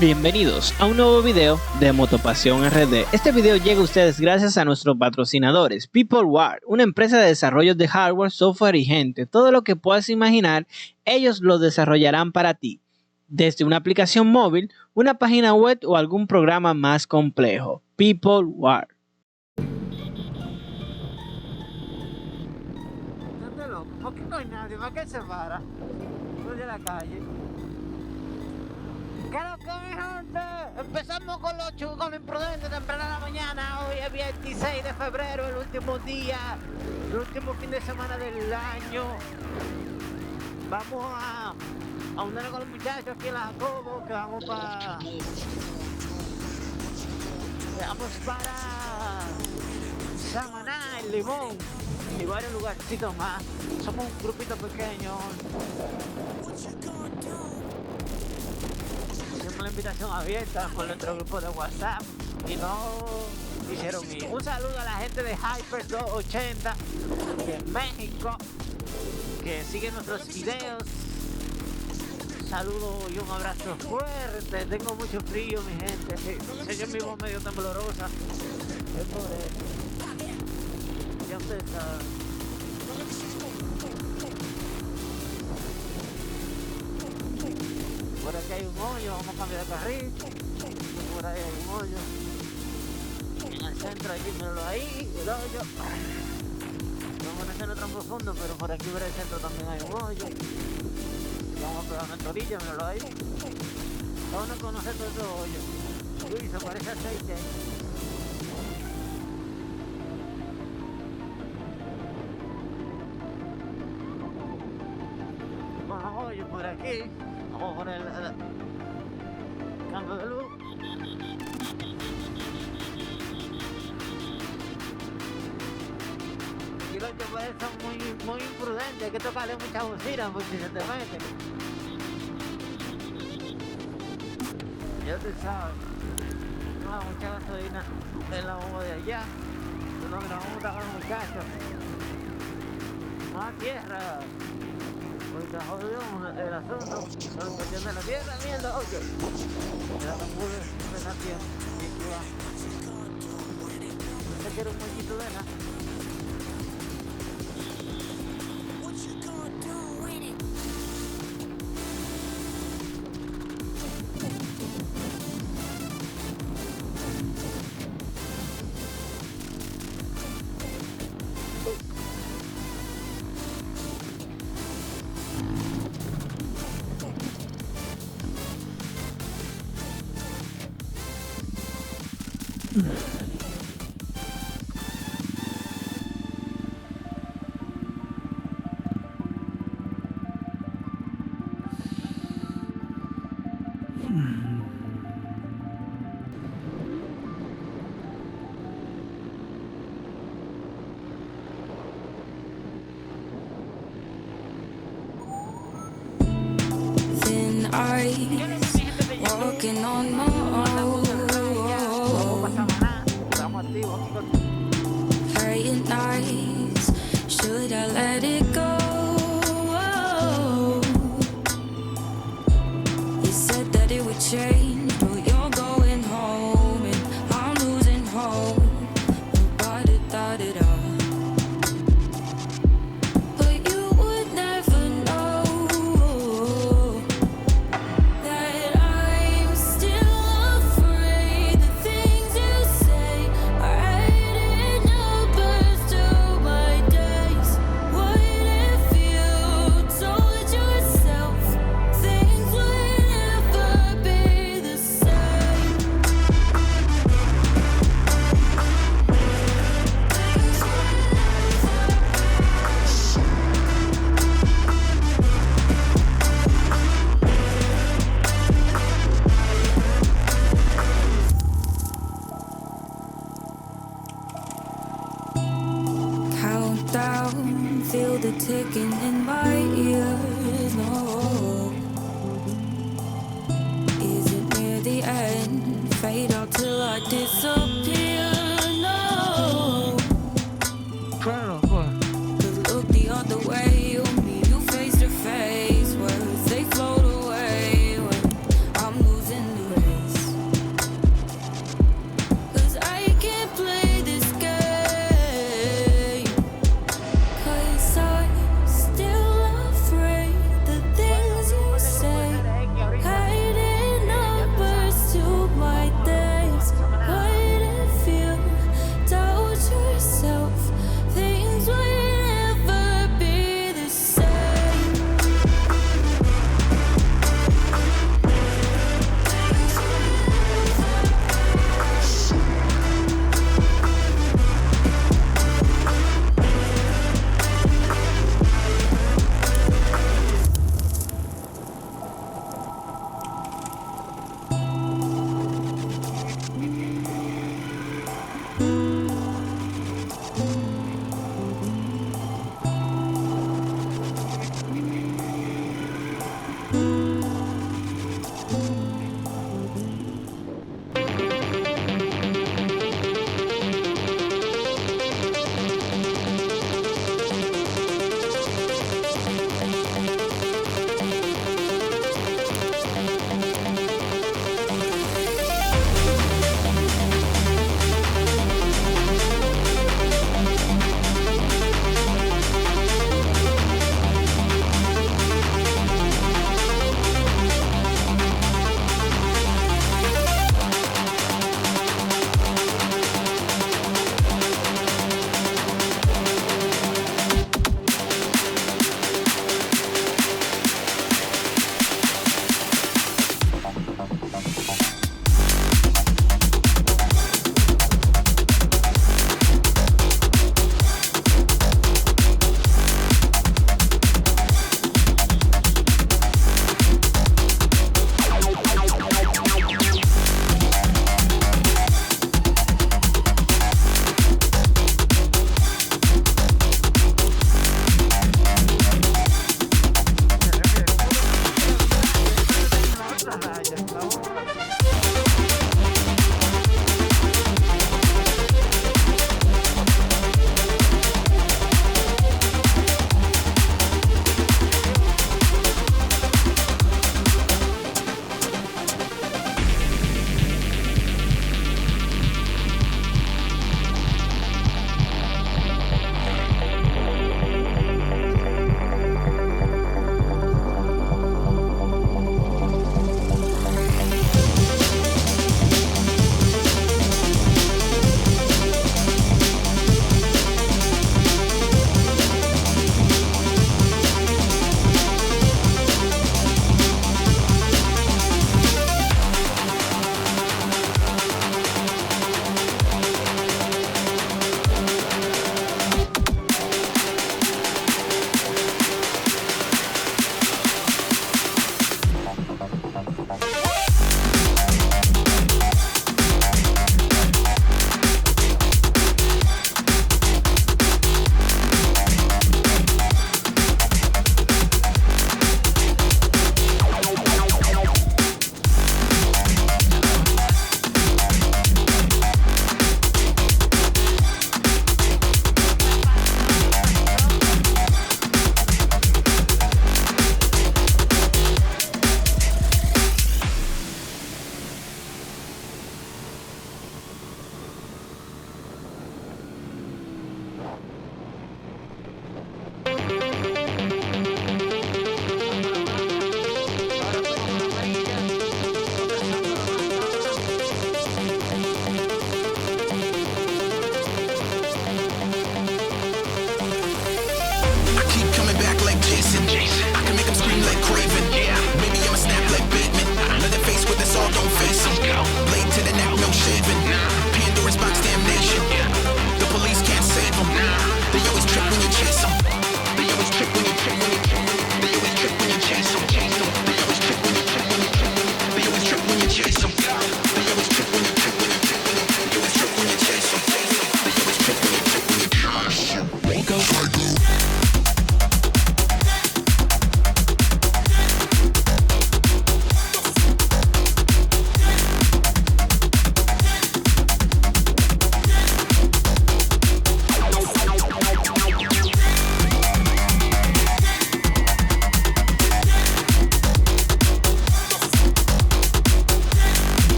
Bienvenidos a un nuevo video de Motopasionrd. Este video llega a ustedes gracias a nuestros patrocinadores Motopasionrd, una empresa de desarrollo de hardware, software y gente. Todo lo que puedas imaginar, ellos lo desarrollarán para ti, desde una aplicación móvil, una página web o algún programa más complejo. Motopasionrd. ¿Por qué no hay nadie? ¿Para qué se para? Estoy de la calle. ¿Qué es lo que, mi gente? Empezamos con lo imprudente temprano en la mañana. Hoy es 26 de febrero, el último día, el último fin de semana del año. Vamos a unirnos con los muchachos aquí en la Jacobo, que vamos para Samaná, el Limón y varios lugarcitos más. Somos un grupito pequeño. Hicimos la invitación abierta por nuestro grupo de WhatsApp y no hicieron ir. Un saludo a la gente de Hyper 280 de México que sigue nuestros videos. Un saludo y un abrazo fuerte. Tengo mucho frío, mi gente. Soy yo mismo medio temblorosa. Es por eso. Ya ustedes saben. Por aquí hay un hoyo, vamos a cambiar de carril. Por ahí hay un hoyo. En el centro allí, míralo ahí, el hoyo. No van a ser tan profundo, pero por aquí por el centro también hay un hoyo. Vamos a pegar una orilla, míralo ahí. Vamos a conocer todo ese hoyo. Uy, se parece aceite ahí. Bueno, hoyo por aquí. Vamos a poner el cambio de luz. Y los choferes son muy imprudentes, hay que tocarle mucha bocina porque si se te mete. Ya te sabes. No, mucha gasolina en la bomba de allá. No, que nos vamos a botar con los muchachos. Más tierra. Porque jodió el asunto, solo cuestión de la tierra, mierda, oye. Era tan puro de la tierra, y aquí va. Este quiere un mollito de la. Walking on my own. Very nice. Should I let it go? You said that it would change, but you're going home and I'm losing hope about it, thought it all. Feel the ticking in my ears, no. Is it near the end? Fade out till I disappear, no. Cause look the other way, you meet you face to face. Words, they float away when I'm losing the way.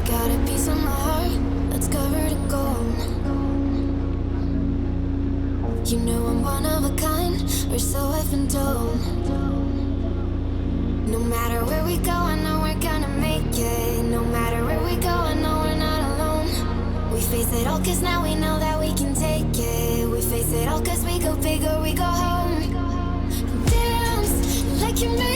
got a piece of my heart that's covered in gold. You know I'm one of a kind, or so I've been told. No matter where we go, I know we're gonna make it. No matter where we go, I know we're not alone. We face it all cause now we know that we can take it. We face it all cause we go big or we go home. Dance like you made